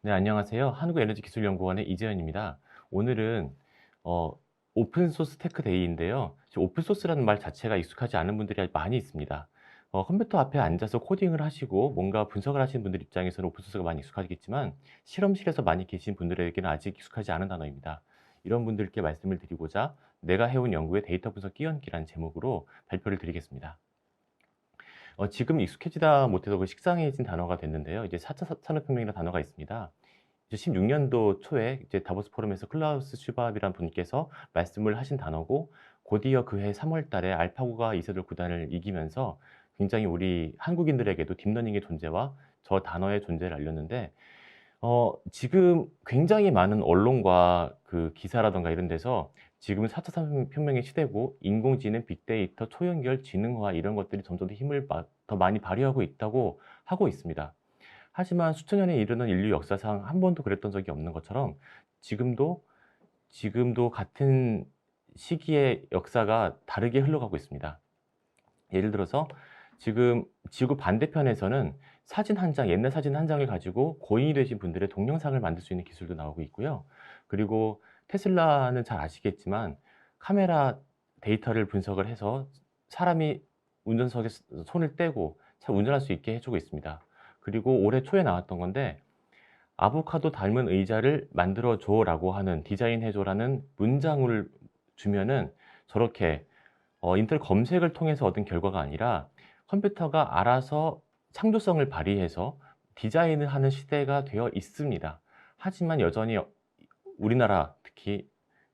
네, 안녕하세요. 한국에너지기술연구원의 이재현입니다. 오늘은 어, 오픈소스 테크데이인데요. 오픈소스라는 말 자체가 익숙하지 않은 분들이 많이 있습니다. 컴퓨터 앞에 앉아서 코딩을 하시고 뭔가 분석을 하시는 분들 입장에서는 오픈소스가 많이 익숙하겠지만 실험실에서 많이 계신 분들에게는 아직 익숙하지 않은 단어입니다. 이런 분들께 말씀을 드리고자 내가 해온 연구에 데이터 분석 끼얹기라는 제목으로 발표를 드리겠습니다. 지금 익숙해지다 못해서 식상해진 단어가 됐는데요. 이제 4차 산업혁명이라는 단어가 있습니다. 이제 16년도 초에 이제 다보스 포럼에서 클라우스 슈밥이라는 분께서 말씀을 하신 단어고, 곧이어 그해 3월 달에 알파고가 이세돌 구단을 이기면서 굉장히 우리 한국인들에게도 딥러닝의 존재와 저 단어의 존재를 알렸는데, 지금 굉장히 많은 언론과 그 기사라든가 이런 데서 지금은 4차 산업혁명의 시대고 인공지능, 빅데이터, 초연결, 지능화 이런 것들이 점점 더 힘을 더 많이 발휘하고 있다고 하고 있습니다. 하지만 수천 년에 이르는 인류 역사상 한 번도 그랬던 적이 없는 것처럼 지금도 같은 시기의 역사가 다르게 흘러가고 있습니다. 예를 들어서 지금 지구 반대편에서는 사진 한 장, 옛날 사진 한 장을 가지고 고인이 되신 분들의 동영상을 만들 수 있는 기술도 나오고 있고요. 그리고 테슬라는 잘 아시겠지만 카메라 데이터를 분석을 해서 사람이 운전석에 손을 떼고 차 운전할 수 있게 해주고 있습니다. 그리고 올해 초에 나왔던 건데, 아보카도 닮은 의자를 만들어 줘라고 하는, 디자인해 줘라는 문장을 주면은 저렇게 인터넷 검색을 통해서 얻은 결과가 아니라 컴퓨터가 알아서 창조성을 발휘해서 디자인을 하는 시대가 되어 있습니다. 하지만 여전히 우리나라 특히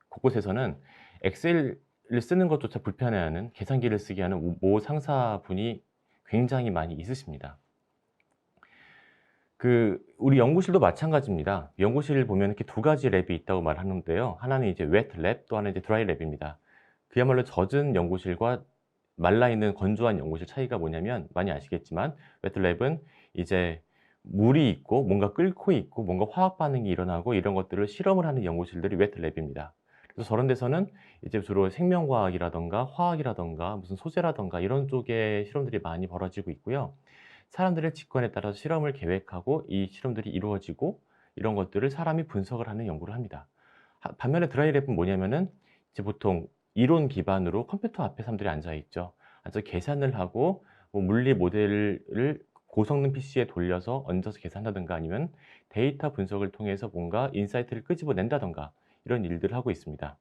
곳곳에서는 엑셀을 쓰는 것조차 불편해하는, 계산기를 쓰게 하는 모 상사분이 굉장히 많이 있으십니다. 우리 연구실도 마찬가지입니다. 연구실 보면 이렇게 두 가지 랩이 있다고 말하는데요. 하나는 이제 웨트 랩, 또 하나는 이제 드라이 랩입니다. 그야말로 젖은 연구실과 말라있는 건조한 연구실 차이가 뭐냐면, 많이 아시겠지만 웨트 랩은 이제 물이 있고 뭔가 끓고 있고 뭔가 화학 반응이 일어나고 이런 것들을 실험을 하는 연구실들이 웨트 랩입니다. 그래서 저런 데서는 이제 주로 생명과학이라든가 화학이라든가 무슨 소재라든가 이런 쪽의 실험들이 많이 벌어지고 있고요. 사람들의 직관에 따라서 실험을 계획하고 이 실험들이 이루어지고 이런 것들을 사람이 분석을 하는 연구를 합니다. 반면에 드라이 랩은 뭐냐면은 이제 보통 이론 기반으로 컴퓨터 앞에 사람들이 앉아 있죠. 앉아서 계산을 하고 뭐 물리 모델을 고성능 PC에 돌려서 얹어서 계산하든가, 아니면 데이터 분석을 통해서 뭔가 인사이트를 끄집어낸다든가 이런 일들을 하고 있습니다.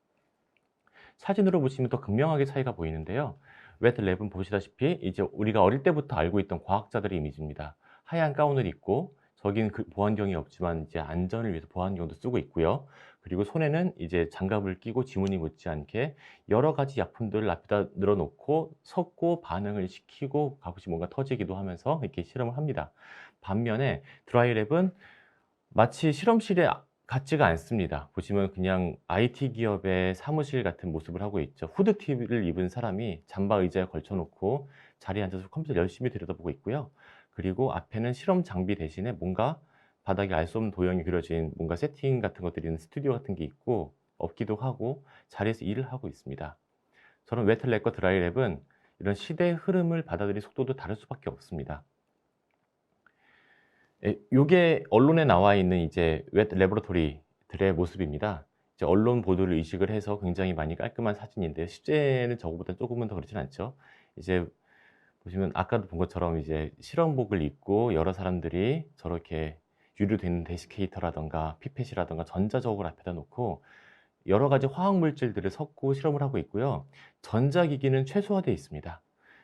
사진으로 보시면 더 극명하게 차이가 보이는데요. 웨트 랩은 보시다시피 이제 우리가 어릴 때부터 알고 있던 과학자들의 이미지입니다. 하얀 가운을 입고, 저긴 보안경이 없지만 이제 안전을 위해서 보안경도 쓰고 있고요. 그리고 손에는 이제 장갑을 끼고 지문이 묻지 않게 여러 가지 약품들을 앞에다 늘어놓고 섞고 반응을 시키고 가끔씩 뭔가 터지기도 하면서 이렇게 실험을 합니다. 반면에 드라이 랩은 마치 실험실에 같지가 않습니다. 보시면 그냥 IT 기업의 사무실 같은 모습을 하고 있죠. 후드티를 입은 사람이 잠바 의자에 걸쳐 놓고 자리에 앉아서 컴퓨터를 열심히 들여다보고 있고요. 그리고 앞에는 실험 장비 대신에 뭔가 바닥에 알 수 없는 도형이 그려진 뭔가 세팅 같은 것들이 있는 스튜디오 같은 게 있고 없기도 하고, 자리에서 일을 하고 있습니다. 저는 웨트 랩과 드라이 랩은 이런 시대의 흐름을 받아들이는 속도도 다를 수밖에 없습니다. 예, 요게 언론에 나와 있는 이제 웹 레보레토리들의 모습입니다. 이제 언론 보도를 의식을 해서 굉장히 많이 깔끔한 사진인데, 실제는 저거보다 조금은 더 그렇진 않죠. 이제 보시면 아까도 본 것처럼 이제 실험복을 입고 여러 사람들이 저렇게 유료된 데시케이터라든가 피펫이라든가 전자저울을 앞에다 놓고 여러 가지 화학 물질들을 섞고 실험을 하고 있고요. 전자기기는 최소화되어 있습니다.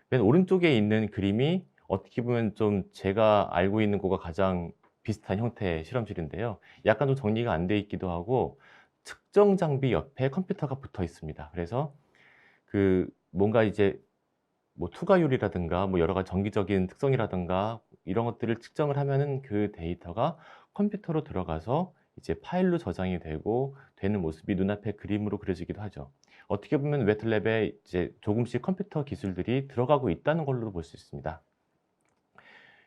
맨 오른쪽에 있는 그림이 어떻게 보면 좀 제가 알고 있는 거가 가장 비슷한 형태의 실험실인데요. 약간 좀 정리가 안 돼 있기도 하고 측정 장비 옆에 컴퓨터가 붙어 있습니다. 그래서 뭔가 이제 뭐 투과율이라든가 뭐 여러 가지 정기적인 특성이라든가 이런 것들을 측정을 하면은 그 데이터가 컴퓨터로 들어가서 이제 파일로 저장이 되고 되는 모습이 눈앞에 그림으로 그려지기도 하죠. 어떻게 보면 웨틀랩에 이제 조금씩 컴퓨터 기술들이 들어가고 있다는 걸로 볼 수 있습니다.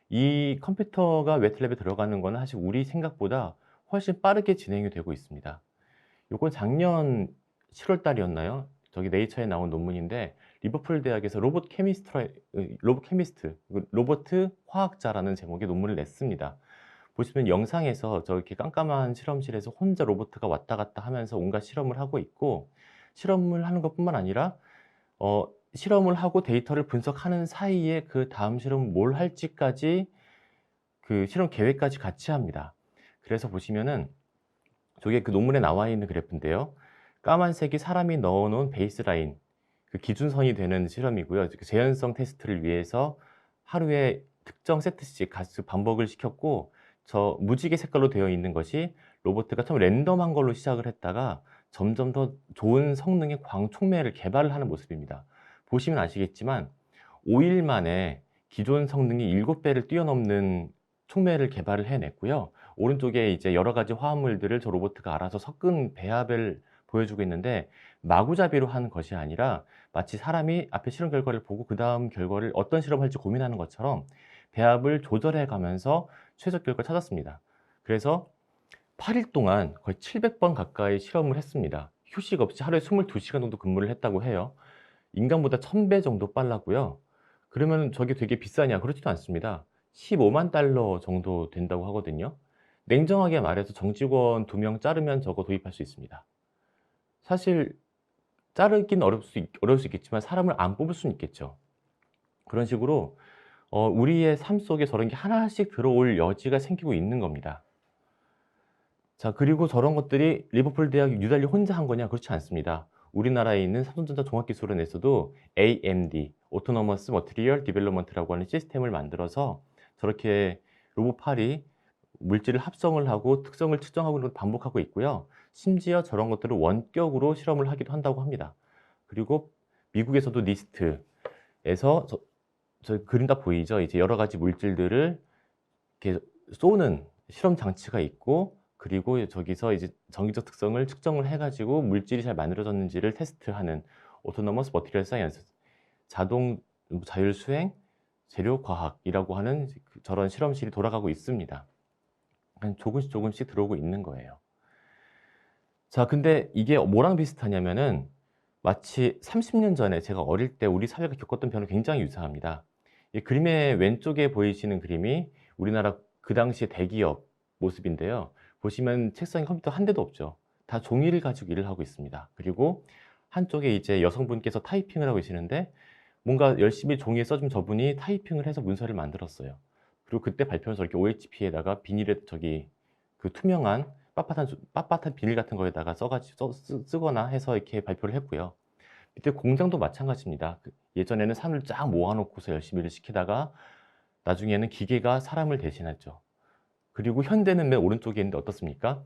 이 컴퓨터가 웨틀랩에 들어가는 거는 사실 우리 생각보다 훨씬 빠르게 진행이 되고 있습니다. 요건 작년 7월 달이었나요? 저기 네이처에 나온 논문인데, 리버풀 대학에서 로봇 케미스트, 로봇 화학자라는 제목의 논문을 냈습니다. 보시면 영상에서 저렇게 깜깜한 실험실에서 혼자 로보트가 왔다 갔다 하면서 온갖 실험을 하고 있고, 실험을 하는 것뿐만 아니라 실험을 하고 데이터를 분석하는 사이에 그다음 실험은 뭘 할지까지 그 실험 계획까지 같이 합니다. 그래서 보시면은 저게 그 논문에 나와 있는 그래프인데요. 까만색이 사람이 넣어 놓은 베이스라인, 그 기준선이 되는 실험이고요. 그 재현성 테스트를 위해서 하루에 특정 세트씩 가스 반복을 시켰고, 저 무지개 색깔로 되어 있는 것이 로보트가 처음 랜덤한 걸로 시작을 했다가 점점 더 좋은 성능의 광촉매를 개발을 하는 모습입니다. 보시면 아시겠지만 5일 만에 기존 성능이 7배를 뛰어넘는 촉매를 개발을 해냈고요. 오른쪽에 이제 여러 가지 화합물들을 저 로보트가 알아서 섞은 배합을 보여주고 있는데, 마구잡이로 하는 것이 아니라 마치 사람이 앞에 실험 결과를 보고 그다음 결과를 어떤 실험을 할지 고민하는 것처럼 배합을 조절해 가면서 최저 결과를 찾았습니다. 그래서 8일 동안 거의 700번 가까이 실험을 했습니다. 휴식 없이 하루에 22시간 정도 근무를 했다고 해요. 인간보다 1000배 정도 빨랐고요. 그러면 저게 되게 비싸냐? 그렇지도 않습니다. 15만 달러 정도 된다고 하거든요. 냉정하게 말해서 정직원 2명 자르면 저거 도입할 수 있습니다. 사실 자르긴 어려울 수 있겠지만 사람을 안 뽑을 수는 있겠죠. 그런 식으로 우리의 삶 속에 저런 게 하나씩 들어올 여지가 생기고 있는 겁니다. 자, 그리고 저런 것들이 리버풀 대학 유달리 혼자 한 거냐? 그렇지 않습니다. 우리나라에 있는 삼성전자 종합기술원에서도 AMD, Autonomous Material Development라고 하는 시스템을 만들어서 저렇게 로봇팔이 물질을 합성을 하고 특성을 측정하고 있는 걸 반복하고 있고요. 심지어 저런 것들을 원격으로 실험을 하기도 한다고 합니다. 그리고 미국에서도 니스트에서 저 그림 다 보이죠? 이제 여러 가지 물질들을 이렇게 쏘는 실험 장치가 있고, 그리고 저기서 이제 정기적 특성을 측정을 해가지고 물질이 잘 만들어졌는지를 테스트하는 오토노머스 머티리얼 사이언스, 자동 자율 수행 재료 과학이라고 하는 저런 실험실이 돌아가고 있습니다. 조금씩 조금씩 들어오고 있는 거예요. 자, 근데 이게 뭐랑 비슷하냐면은 마치 30년 전에 제가 어릴 때 우리 사회가 겪었던 변화 굉장히 유사합니다. 이 그림의 왼쪽에 보이시는 그림이 우리나라 그 당시의 대기업 모습인데요. 보시면 책상에 컴퓨터 한 대도 없죠. 다 종이를 가지고 일을 하고 있습니다. 그리고 한쪽에 이제 여성분께서 타이핑을 하고 계시는데, 뭔가 열심히 종이에 써준 저분이 타이핑을 해서 문서를 만들었어요. 그리고 그때 발표는 저렇게 OHP에다가 비닐에 그 투명한 빳빳한 비닐 같은 거에다가 쓰거나 해서 이렇게 발표를 했고요. 밑에 공장도 마찬가지입니다. 예전에는 사람을 쫙 모아놓고서 열심히 일을 시키다가 나중에는 기계가 사람을 대신했죠. 그리고 현대는 맨 오른쪽에 있는데 어떻습니까?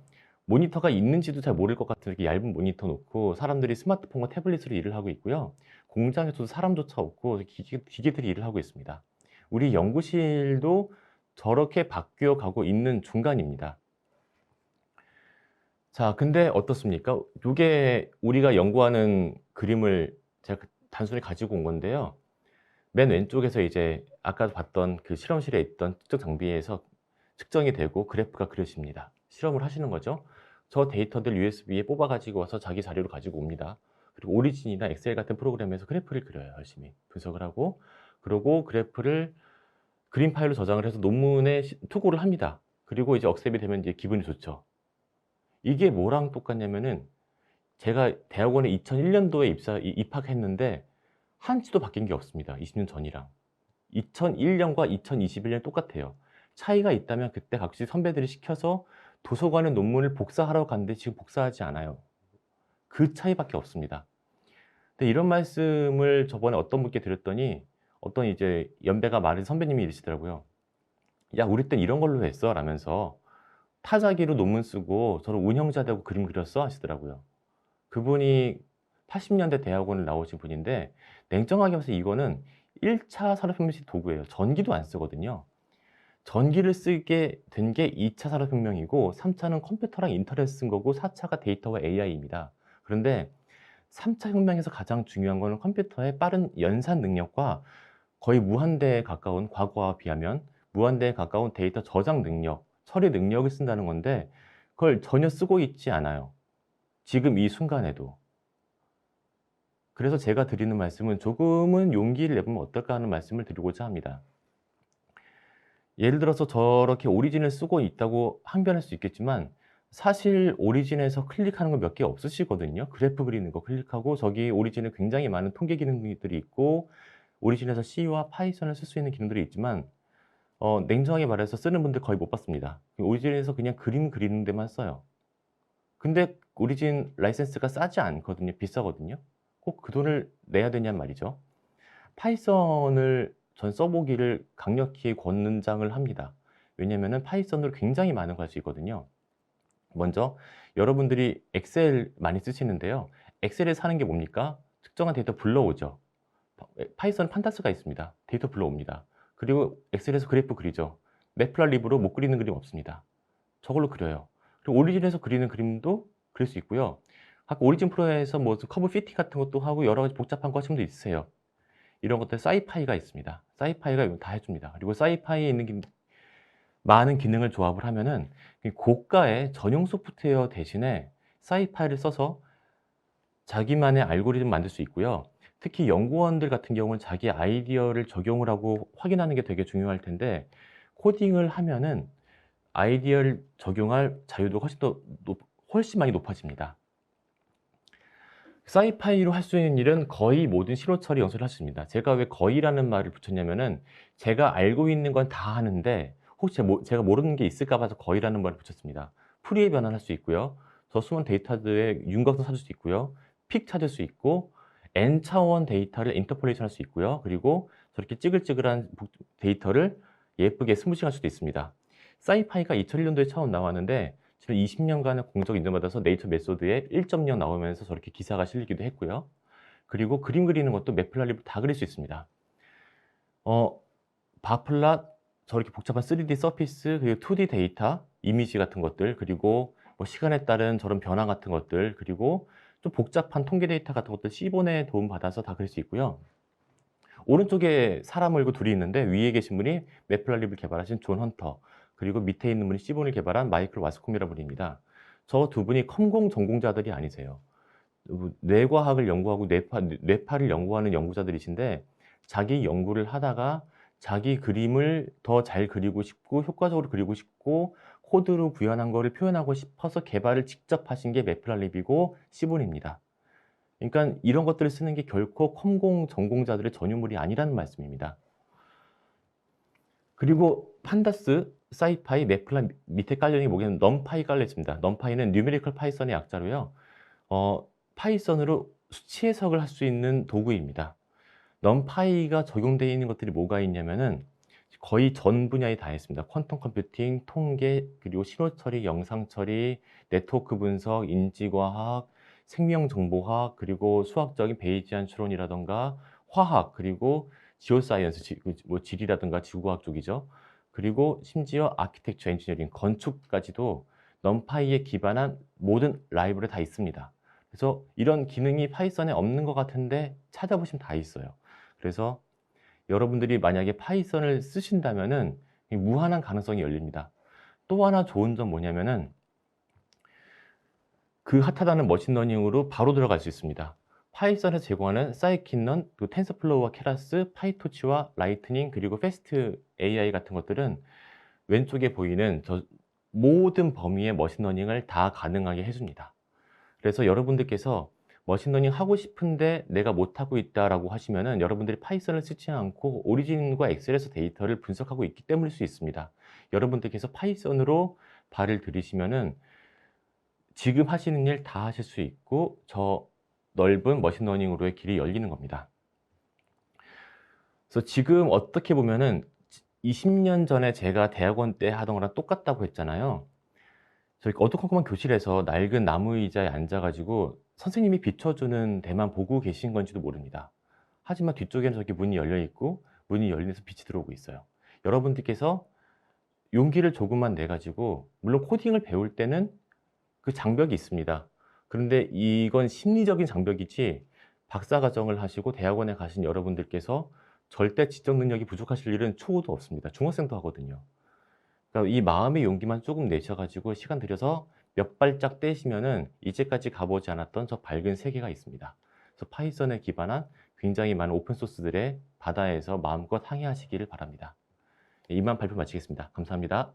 모니터가 있는지도 잘 모를 것 같은 이렇게 얇은 모니터 놓고 사람들이 스마트폰과 태블릿으로 일을 하고 있고요. 공장에서도 사람조차 없고 기계들이 일을 하고 있습니다. 우리 연구실도 저렇게 바뀌어 가고 있는 중간입니다. 자, 근데 어떻습니까? 요게 우리가 연구하는 그림을 제가 단순히 가지고 온 건데요. 맨 왼쪽에서 이제 아까 봤던 그 실험실에 있던 특정 장비에서 측정이 되고 그래프가 그려집니다. 실험을 하시는 거죠. 저 데이터들 USB에 뽑아 가지고 와서 자기 자료로 가지고 옵니다. 그리고 오리진이나 엑셀 같은 프로그램에서 그래프를 그려요. 열심히 분석을 하고, 그리고 그래프를 그림 파일로 저장을 해서 논문에 투고를 합니다. 그리고 이제 억셉이 되면 이제 기분이 좋죠. 이게 뭐랑 똑같냐면은 제가 대학원에 2001년도에 입학했는데 한치도 바뀐 게 없습니다. 20년 전이랑. 2001년과 2021년 똑같아요. 차이가 있다면 그때 각시 선배들이 시켜서 도서관에 논문을 복사하러 갔는데 지금 복사하지 않아요. 그 차이밖에 없습니다. 근데 이런 말씀을 저번에 어떤 분께 드렸더니 어떤 이제 연배가 많은 선배님이 이러시더라고요. 야, 우리 땐 이런 걸로 했어 라면서 타자기로 논문 쓰고 저를 운영자 되고 그림 그렸어 하시더라고요. 그분이 80년대 대학원을 나오신 분인데, 냉정하게 봐서 이거는 1차 산업혁명 시 도구예요. 전기도 안 쓰거든요. 전기를 쓰게 된 게 2차 산업혁명이고, 3차는 컴퓨터랑 인터넷 쓴 거고, 4차가 데이터와 AI입니다. 그런데 3차 혁명에서 가장 중요한 거는 컴퓨터의 빠른 연산 능력과 거의 무한대에 가까운, 과거와 비하면 무한대에 가까운 데이터 저장 능력, 처리 능력을 쓴다는 건데, 그걸 전혀 쓰고 있지 않아요. 지금 이 순간에도. 그래서 제가 드리는 말씀은 조금은 용기를 내보면 어떨까 하는 말씀을 드리고자 합니다. 예를 들어서 저렇게 오리진을 쓰고 있다고 항변할 수 있겠지만 사실 오리진에서 클릭하는 거 몇 개 없으시거든요. 그래프 그리는 거 클릭하고 저기 오리진에 굉장히 많은 통계 기능들이 있고 오리진에서 C와 파이썬을 쓸 수 있는 기능들이 있지만 냉정하게 말해서 쓰는 분들 거의 못 봤습니다. 오리진에서 그냥 그림 그리는 데만 써요. 근데 오리진 라이센스가 싸지 않거든요. 비싸거든요. 꼭 그 돈을 내야 되냔 말이죠. 파이썬을 전 써보기를 강력히 권장을 합니다. 왜냐면은 파이썬으로 굉장히 많은 걸 할 수 있거든요. 먼저 여러분들이 엑셀 많이 쓰시는데요. 엑셀에서 하는 게 뭡니까? 특정한 데이터 불러오죠. 파이썬 판다스가 있습니다. 데이터 불러옵니다. 그리고 엑셀에서 그래프 그리죠. 매플라립으로 못 그리는 그림 없습니다. 저걸로 그려요. 그리고 오리진에서 그리는 그림도 그릴 수 있고요. 각 오리진 프로에서 뭐 커브 피팅 같은 것도 하고 여러 가지 복잡한 거 하시면 있으세요. 이런 것들 사이파이가 있습니다. 사이파이가 다 해줍니다. 그리고 사이파이에 있는 많은 기능을 조합을 하면은 고가의 전용 소프트웨어 대신에 사이파이를 써서 자기만의 알고리즘 만들 수 있고요. 특히 연구원들 같은 경우는 자기 아이디어를 적용을 하고 확인하는 게 되게 중요할 텐데 코딩을 하면은 아이디어를 적용할 자유도가 훨씬 많이 높아집니다. 사이파이로 할 수 있는 일은 거의 모든 신호 처리 영상을 할 수 있습니다. 제가 왜 거의라는 말을 붙였냐면은 제가 알고 있는 건 다 하는데 혹시 제가 모르는 게 있을까 봐서 거의라는 말을 붙였습니다. 풀이의 변환을 할 수 있고요. 저 숨은 데이터들의 윤곽도 찾을 수 있고요. 픽 찾을 수 있고 N차원 데이터를 인터폴레이션 할 수 있고요. 그리고 저렇게 찌글찌글한 데이터를 예쁘게 스무싱할 수도 있습니다. 사이파이가 2001년도에 처음 나왔는데 지금 20년간의 공적 인정받아서 네이처 메소드에 1.0 나오면서 저렇게 기사가 실리기도 했고요. 그리고 그림 그리는 것도 매플라립으로 다 그릴 수 있습니다. 바플랏, 저렇게 복잡한 3D 서피스, 그리고 2D 데이터, 이미지 같은 것들, 그리고 뭐 시간에 따른 저런 변화 같은 것들, 그리고 좀 복잡한 통계 데이터 같은 것들 C본의 도움 받아서 다 그릴 수 있고요. 오른쪽에 사람 얼굴 둘이 있는데 위에 계신 분이 매플라립을 개발하신 존 헌터, 그리고 밑에 있는 분이 C본을 개발한 마이클 와스콤이라는 분입니다. 저 두 분이 컴공 전공자들이 아니세요. 뇌과학을 연구하고 뇌파를 연구하는 연구자들이신데 자기 연구를 하다가 자기 그림을 더 잘 그리고 싶고 효과적으로 그리고 싶고 코드로 구현한 거를 표현하고 싶어서 개발을 직접 하신 게 매플라립이고 C본입니다. 그러니까 이런 것들을 쓰는 게 결코 컴공 전공자들의 전유물이 아니라는 말씀입니다. 그리고 판다스, 사이파이, 매플라 밑에 깔려 있는 게 뭐냐면 넘파이 깔려 있습니다. 넘파이는 뉴메리컬 파이썬의 약자로요. 파이썬으로 수치 해석을 할 수 있는 도구입니다. 넘파이가 적용되어 있는 것들이 뭐가 있냐면은 거의 전 분야에 다 있습니다. 퀀텀 컴퓨팅, 통계, 그리고 신호 처리, 영상 처리, 네트워크 분석, 인지과학, 생명정보학, 그리고 수학적인 베이지안 추론이라던가 화학, 그리고 지오사이언스, 뭐 지리라든가 지구과학 쪽이죠. 그리고 심지어 아키텍처 엔지니어링, 건축까지도 넘파이에 기반한 모든 라이브러리 다 있습니다. 그래서 이런 기능이 파이썬에 없는 것 같은데 찾아보시면 다 있어요. 그래서 여러분들이 만약에 파이썬을 쓰신다면은 무한한 가능성이 열립니다. 또 하나 좋은 점 뭐냐면은 그 핫하다는 머신러닝으로 바로 들어갈 수 있습니다. 파이썬에서 제공하는 사이킨런, 그 텐서플로우와 케라스, 파이토치와 라이트닝, 그리고 패스트 AI 같은 것들은 왼쪽에 보이는 저 모든 범위의 머신러닝을 다 가능하게 해줍니다. 그래서 여러분들께서 머신러닝 하고 싶은데 내가 못하고 있다라고 하시면은 여러분들이 파이썬을 쓰지 않고 오리진과 엑셀에서 데이터를 분석하고 있기 때문일 수 있습니다. 여러분들께서 파이썬으로 발을 들이시면은 지금 하시는 일 다 하실 수 있고 저 넓은 머신러닝으로의 길이 열리는 겁니다. 그래서 지금 어떻게 보면은 20년 전에 제가 대학원 때 하던 거랑 똑같다고 했잖아요. 저희 어두컴컴한 교실에서 낡은 나무 의자에 앉아 가지고 선생님이 비춰주는 데만 보고 계신 건지도 모릅니다. 하지만 뒤쪽에는 저기 문이 열려 있고 문이 열리면서 빛이 들어오고 있어요. 여러분들께서 용기를 조금만 내 가지고 물론 코딩을 배울 때는 그 장벽이 있습니다. 그런데 이건 심리적인 장벽이지 박사과정을 하시고 대학원에 가신 여러분들께서 절대 지적 능력이 부족하실 일은 초도 없습니다. 중학생도 하거든요. 그러니까 이 마음의 용기만 조금 내셔 가지고 시간 들여서 몇 발짝 떼시면은 이제까지 가보지 않았던 저 밝은 세계가 있습니다. 그래서 파이썬에 기반한 굉장히 많은 오픈 소스들의 바다에서 마음껏 항해하시기를 바랍니다. 이만 발표 마치겠습니다. 감사합니다.